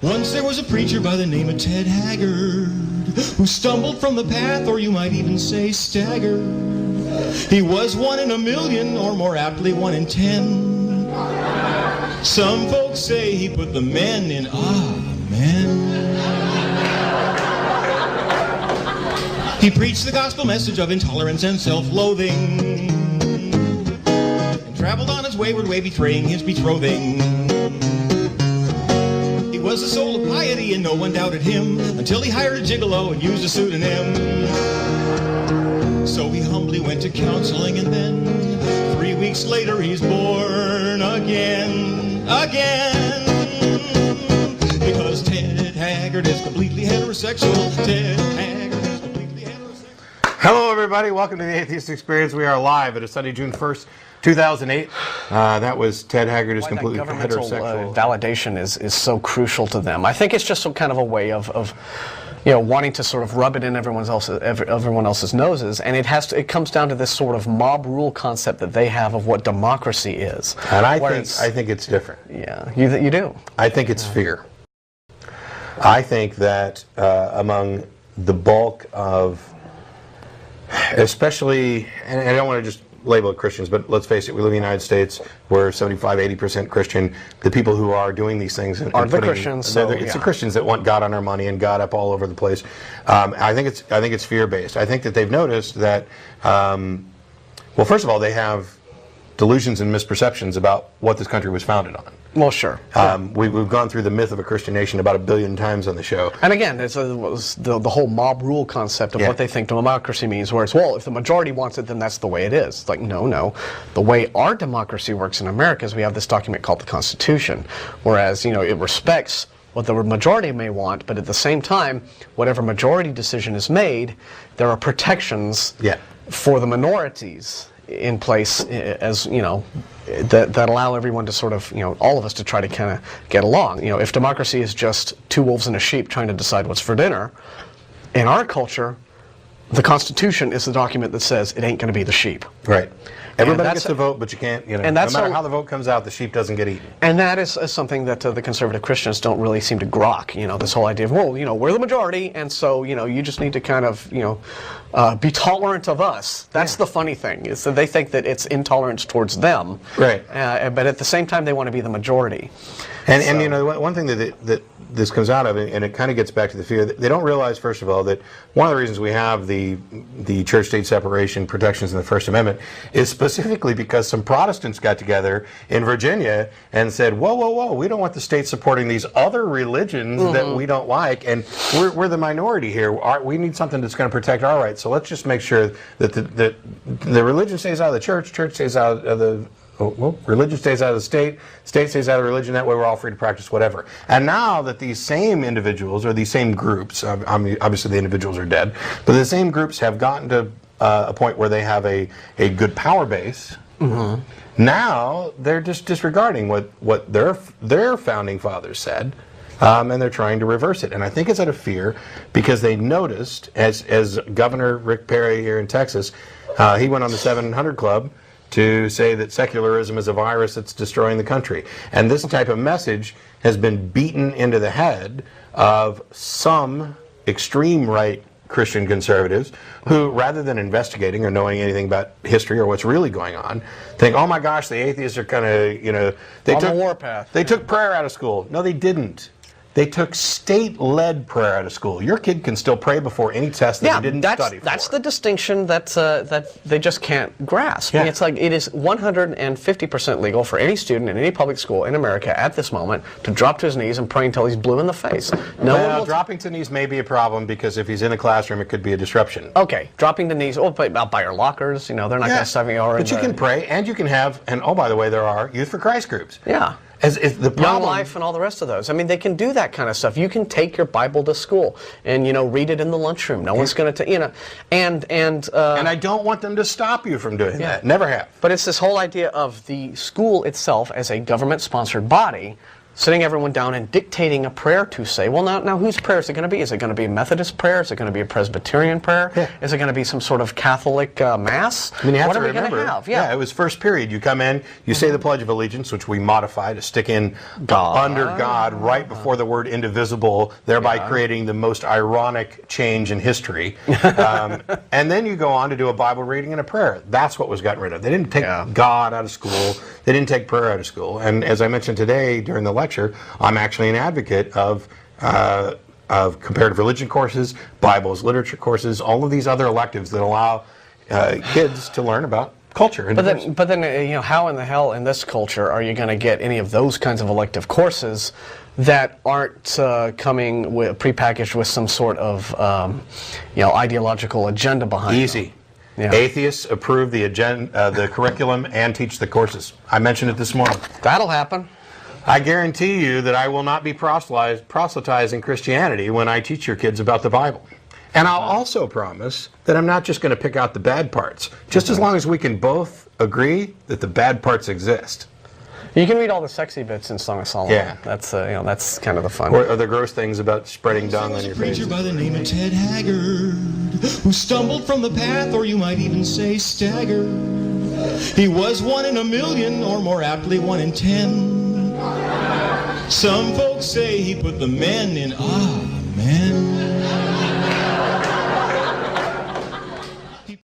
Once there was a preacher by the name of Ted Haggard who stumbled from the path, or you might even say staggered. He was 1 in a million, or more aptly 1 in 10. Some folks say he put the men in amen. He preached the gospel message of intolerance and self-loathing, and traveled on his wayward way betraying his betrothing. He was the soul of piety and no one doubted him, until he hired a gigolo and used a pseudonym. So he humbly went to counseling, and then 3 weeks later he's born again. Because Ted Haggard is completely heterosexual. Ted Haggard is completely heterosexual. Hello everybody, welcome to the Atheist Experience. We are live. It is Sunday, June 1st, 2008. That was Ted Haggard is completely heterosexual. Validation is so crucial to them. I think it's just some kind of a way of you know, wanting to sort of rub it in everyone else's noses, and it comes down to this sort of mob rule concept that they have of what democracy is. And I think it's different. Yeah, you do. I think it's fear. I think that among the bulk of, especially, and I don't want to just label it Christians, but let's face it, we live in the United States, we're 75–80% Christian. The people who are doing these things are the Christians. So, it's the Christians that want God on our money and God up all over the place. I think it's fear-based. I think that they've noticed that, well, first of all, they have delusions and misperceptions about what this country was founded on. Well, sure. We've gone through the myth of a Christian nation about 1 billion times on the show. And again, it's the whole mob rule concept of what they think democracy means, where it's, well, if the majority wants it, then that's the way it is. It's like, no. The way our democracy works in America is we have this document called the Constitution, whereas, you know, it respects what the majority may want, but at the same time, whatever majority decision is made, there are protections for the minorities in place, as you know, that allow everyone to sort of, you know, all of us to try to kind of get along. You know, if democracy is just 2 wolves and a sheep trying to decide what's for dinner, in our culture, the Constitution is the document that says it ain't going to be the sheep. Right. Everybody gets to vote, but you can't, you know, no matter how the vote comes out, the sheep doesn't get eaten. And that is something that the conservative Christians don't really seem to grok, you know, this whole idea of, well, you know, we're the majority, and so, you know, you just need to kind of, you know, be tolerant of us. That's the funny thing, is that they think that it's intolerance towards them. Right. But at the same time, they want to be the majority. And you know, one thing that this comes out of, and it kind of gets back to the fear, they don't realize, first of all, that one of the reasons we have the church-state separation protections in the First Amendment is specifically because some Protestants got together in Virginia and said, whoa, we don't want the state supporting these other religions that we don't like, and we're the minority here. We need something that's going to protect our rights, so let's just make sure that the religion stays out of the church stays out of the religion stays out of the state stays out of religion, that way we're all free to practice whatever. And now that these same individuals, or these same groups, I mean, obviously the individuals are dead, but the same groups have gotten to a point where they have a good power base, now they're just disregarding what their founding fathers said, and they're trying to reverse it. And I think it's out of fear, because they noticed, as Governor Rick Perry here in Texas, he went on the 700 Club to say that secularism is a virus that's destroying the country. And this type of message has been beaten into the head of some extreme right Christian conservatives who, rather than investigating or knowing anything about history or what's really going on, think, oh my gosh, the atheists are kind of, you know, on the warpath. They took prayer out of school. No, they didn't. They took state-led prayer out of school. Your kid can still pray before any test that he didn't study for. That's the distinction that they just can't grasp. I mean, it's like it is 150% legal for any student in any public school in America at this moment to drop to his knees and pray until he's blue in the face. Well, dropping to knees may be a problem, because if he's in a classroom, it could be a disruption. Okay, dropping to knees, out by your lockers, you know, they're not going to stop you. But you can pray, and you can have, and oh, by the way, there are Youth for Christ groups. Yeah. As if the problem, Young Life and all the rest of those. I mean, they can do that kind of stuff. You can take your Bible to school and, you know, read it in the lunchroom. No one's going to, you know, and I don't want them to stop you from doing that. Never have. But it's this whole idea of the school itself as a government-sponsored body sitting everyone down and dictating a prayer to say, well, now whose prayer is it going to be? Is it going to be a Methodist prayer? Is it going to be a Presbyterian prayer? Yeah. Is it going to be some sort of Catholic Mass? I mean, you have what to are we remember, going to have? yeah, it was first period. You come in, you say the Pledge of Allegiance, which we modify to stick in under God right before the word indivisible, thereby creating the most ironic change in history. And then you go on to do a Bible reading and a prayer. That's what was gotten rid of. They didn't take God out of school. They didn't take prayer out of school. And as I mentioned today during the lecture, I'm actually an advocate of comparative religion courses, Bibles, literature courses, all of these other electives that allow kids to learn about culture. But then, you know, how in the hell in this culture are you going to get any of those kinds of elective courses that aren't coming with prepackaged with some sort of you know, ideological agenda behind Easy. them? Yeah. Atheists approve the agenda, the curriculum, and teach the courses. I mentioned it this morning. That'll happen. I guarantee you that I will not be proselytizing Christianity when I teach your kids about the Bible. And I'll also promise that I'm not just going to pick out the bad parts, just as long as we can both agree that the bad parts exist. You can read all the sexy bits in Song of Solomon. Yeah. That's you know, that's kind of the fun. Or the gross things about spreading dung on your face. Preacher by the name of Ted Haggard, who stumbled from the path, or you might even say staggered. He was 1 in a million, or more aptly 1 in 10. Some folks say he put the men in, men.